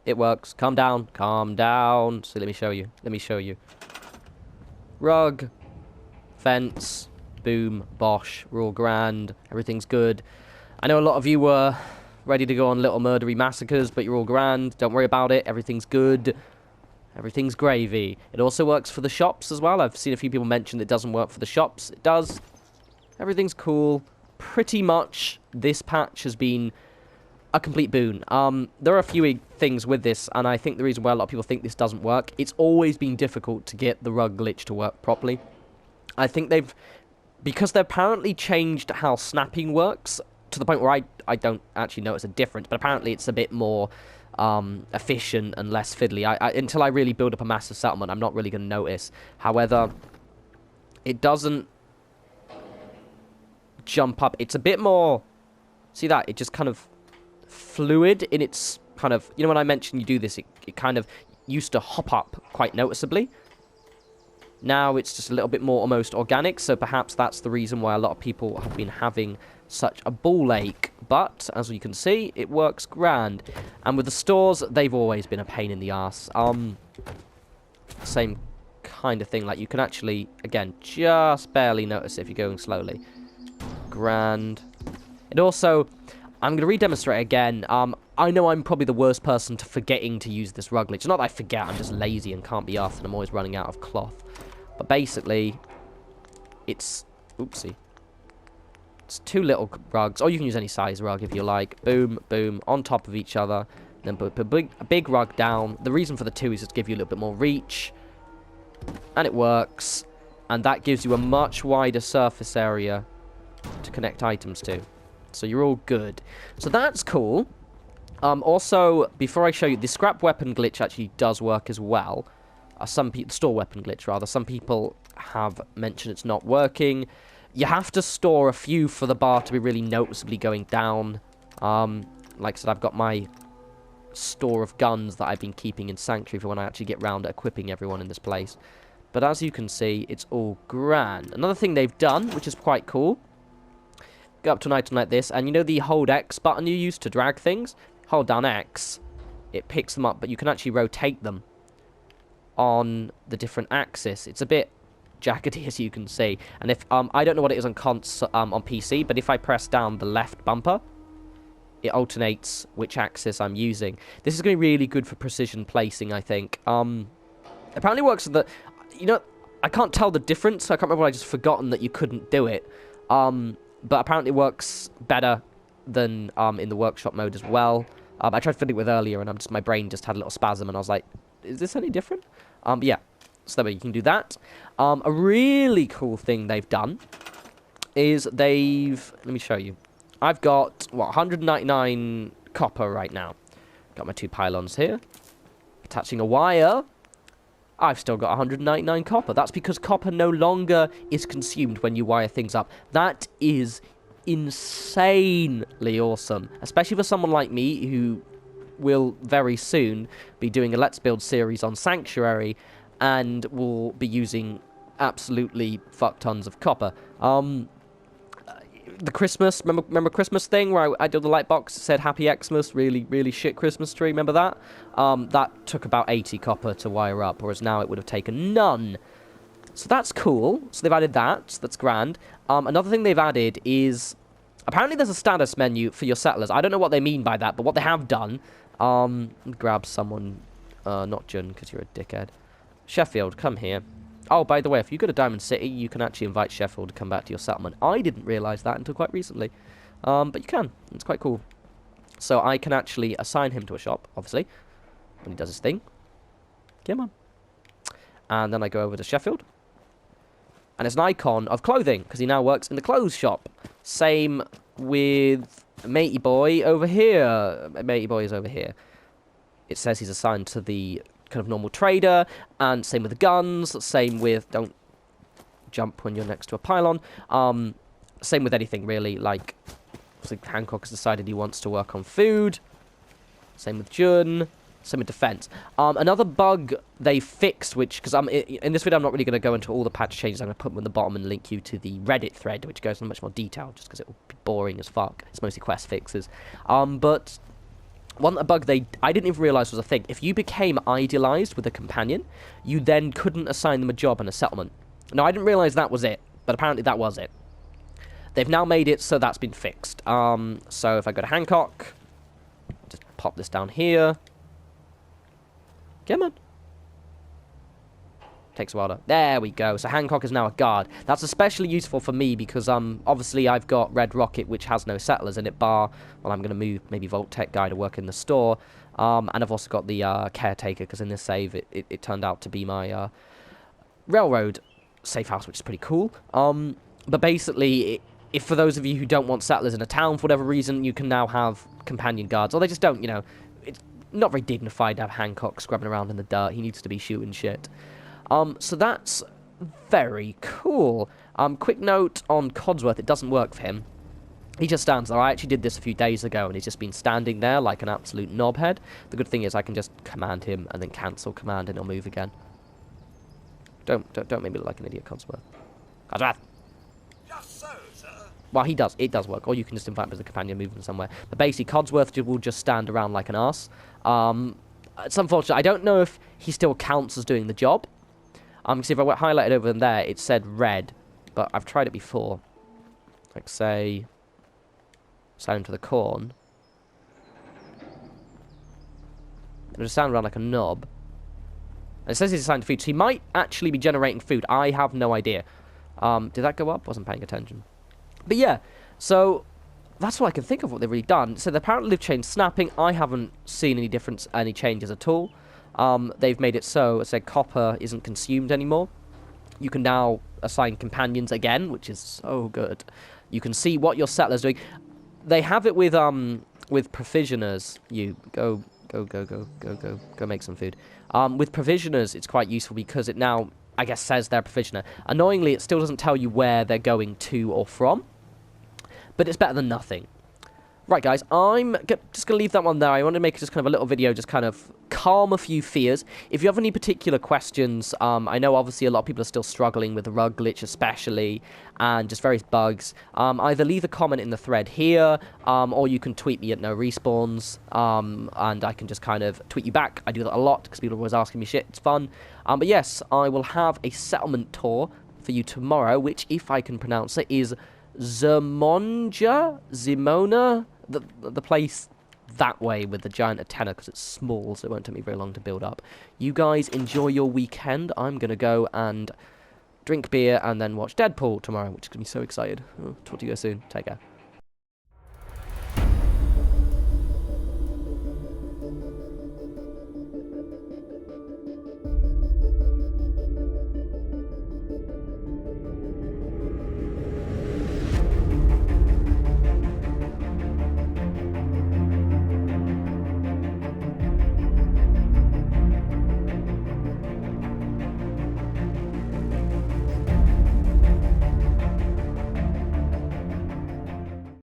It works. Calm down. Calm down. So let me show you. Let me show you. Rug. Fence. Boom. Bosh. We're all grand. Everything's good. I know a lot of you were ready to go on little murdery massacres, but you're all grand. Don't worry about it. Everything's good. Everything's gravy. It also works for the shops as well. I've seen a few people mention it doesn't work for the shops. It does. Everything's cool. Pretty much this patch has been a complete boon. There are a few things with this, and I think the reason why a lot of people think this doesn't work, it's always been difficult to get the rug glitch to work properly. I think because they've apparently changed how snapping works, to the point where I don't actually notice a difference, but apparently it's a bit more efficient and less fiddly. Until I really build up a massive settlement, I'm not really going to notice. However, it doesn't jump up. It's a bit more... See that? It just kind of fluid in its kind of... You know when I mentioned you do this, it kind of used to hop up quite noticeably. Now it's just a little bit more almost organic, so perhaps that's the reason why a lot of people have been having such a ball ache. But, as you can see, it works grand. And with the stores, they've always been a pain in the arse. Same kind of thing. Like, you can actually, again, just barely notice it if you're going slowly. Grand. It also... I'm going to re-demonstrate again. I know I'm probably the worst person to forgetting to use this rug glitch. Not that I forget, I'm just lazy and can't be arsed, and I'm always running out of cloth. But basically, it's... Oopsie. It's two little rugs. Or you can use any size rug if you like. Boom, boom, on top of each other. Then put a big rug down. The reason for the two is just to give you a little bit more reach. And it works. And that gives you a much wider surface area to connect items to. So you're all good. So that's cool. Also, before I show you, the scrap weapon glitch actually does work as well. Store weapon glitch, rather. Some people have mentioned it's not working. You have to store a few for the bar to be really noticeably going down. Like I said, I've got my store of guns that I've been keeping in Sanctuary for when I actually get round to equipping everyone in this place. But as you can see, it's all grand. Another thing they've done, which is quite cool, go up to an item like this, and you know the hold X button you use to drag things? Hold down X, it picks them up, but you can actually rotate them on the different axis. It's a bit jaggedy, as you can see. And if I don't know what it is on PC, but if I press down the left bumper, it alternates which axis I'm using. This is going to be really good for precision placing, I think. Apparently works with the... You know, I can't tell the difference. I can't remember, I just forgotten that you couldn't do it. But apparently it works better than in the workshop mode as well. I tried fiddling with earlier, and my brain just had a little spasm, and I was like, is this any different? Yeah, so that way you can do that. A really cool thing they've done is let me show you. I've got, 199 copper right now. Got my two pylons here. Attaching a wire. I've still got 199 copper. That's because copper no longer is consumed when you wire things up. That is insanely awesome. Especially for someone like me who will very soon be doing a Let's Build series on Sanctuary and will be using absolutely fuck tons of copper. The Christmas, remember Christmas thing where I did the light box that said Happy Xmas, really, really shit Christmas tree, remember that? That took about 80 copper to wire up, whereas now it would have taken none. So that's cool. So they've added that, so that's grand. Another thing they've added is, apparently there's a status menu for your settlers. I don't know what they mean by that, but what they have done, grab someone, not Jun, because you're a dickhead. Sheffield, come here. Oh, by the way, if you go to Diamond City, you can actually invite Sheffield to come back to your settlement. I didn't realise that until quite recently. But you can. It's quite cool. So I can actually assign him to a shop, obviously, when he does his thing. Come on. And then I go over to Sheffield. And it's an icon of clothing, because he now works in the clothes shop. Same with Matey Boy over here. Matey Boy is over here. It says he's assigned to the kind of normal trader, and same with the guns, same with, don't jump when you're next to a pylon, same with anything really, like, Hancock has decided he wants to work on food, same with Jun, same with defense. Another bug they fixed, which, because in this video I'm not really going to go into all the patch changes, I'm going to put them in the bottom and link you to the Reddit thread, which goes into much more detail, just because it will be boring as fuck. It's mostly quest fixes. But a bug I didn't even realise was a thing. If you became idealised with a companion, you then couldn't assign them a job in a settlement. Now, I didn't realise that was it, but apparently that was it. They've now made it so that's been fixed. So if I go to Hancock, just pop this down here. Come on. Takes a while to... There we go. So Hancock is now a guard. That's especially useful for me because, obviously I've got Red Rocket, which has no settlers in it, bar... Well, I'm going to move maybe Vault Tech guy to work in the store. And I've also got the Caretaker, because in this save, it turned out to be my railroad safe house, which is pretty cool. But basically, if for those of you who don't want settlers in a town for whatever reason, you can now have companion guards. Or they just don't, you know... It's not very dignified to have Hancock scrubbing around in the dirt. He needs to be shooting shit. So that's very cool. Quick note on Codsworth, it doesn't work for him. He just stands there. I actually did this a few days ago, and he's just been standing there like an absolute knobhead. The good thing is I can just command him and then cancel command, and he'll move again. Don't make me look like an idiot, Codsworth. Codsworth! Just so, sir. Well, he does. It does work. Or you can just invite him as a companion, move him somewhere. But basically, Codsworth will just stand around like an arse. It's unfortunate. I don't know if he still counts as doing the job. See, if I highlighted over there, it said red, but I've tried it before. Like, say, sound to the corn. It'll just sound around like a knob. And it says he's assigned to food, so he might actually be generating food. I have no idea. Did that go up? Wasn't paying attention. But yeah, so that's all I can think of what they've really done. So apparently they've changed snapping. I haven't seen any difference, any changes at all. They've made it so, copper isn't consumed anymore. You can now assign companions again, which is so good. You can see what your settler's doing. They have it with provisioners. You go make some food. With provisioners, it's quite useful because it now, I guess, says they're a provisioner. Annoyingly, it still doesn't tell you where they're going to or from, but it's better than nothing. Right, guys, I'm just going to leave that one there. I want to make just kind of a little video, just kind of calm a few fears. If you have any particular questions, I know obviously a lot of people are still struggling with the rug glitch especially, and just various bugs. Either leave a comment in the thread here, or you can tweet me at norespawns, and I can just kind of tweet you back. I do that a lot, because people are always asking me shit. It's fun. But yes, I will have a settlement tour for you tomorrow, which, if I can pronounce it, is Zimona, the place that way with the giant antenna, because it's small, so it won't take me very long to build up. You guys enjoy your weekend. I'm going to go and drink beer and then watch Deadpool tomorrow, which is going to be so excited. Talk to you guys soon. Take care.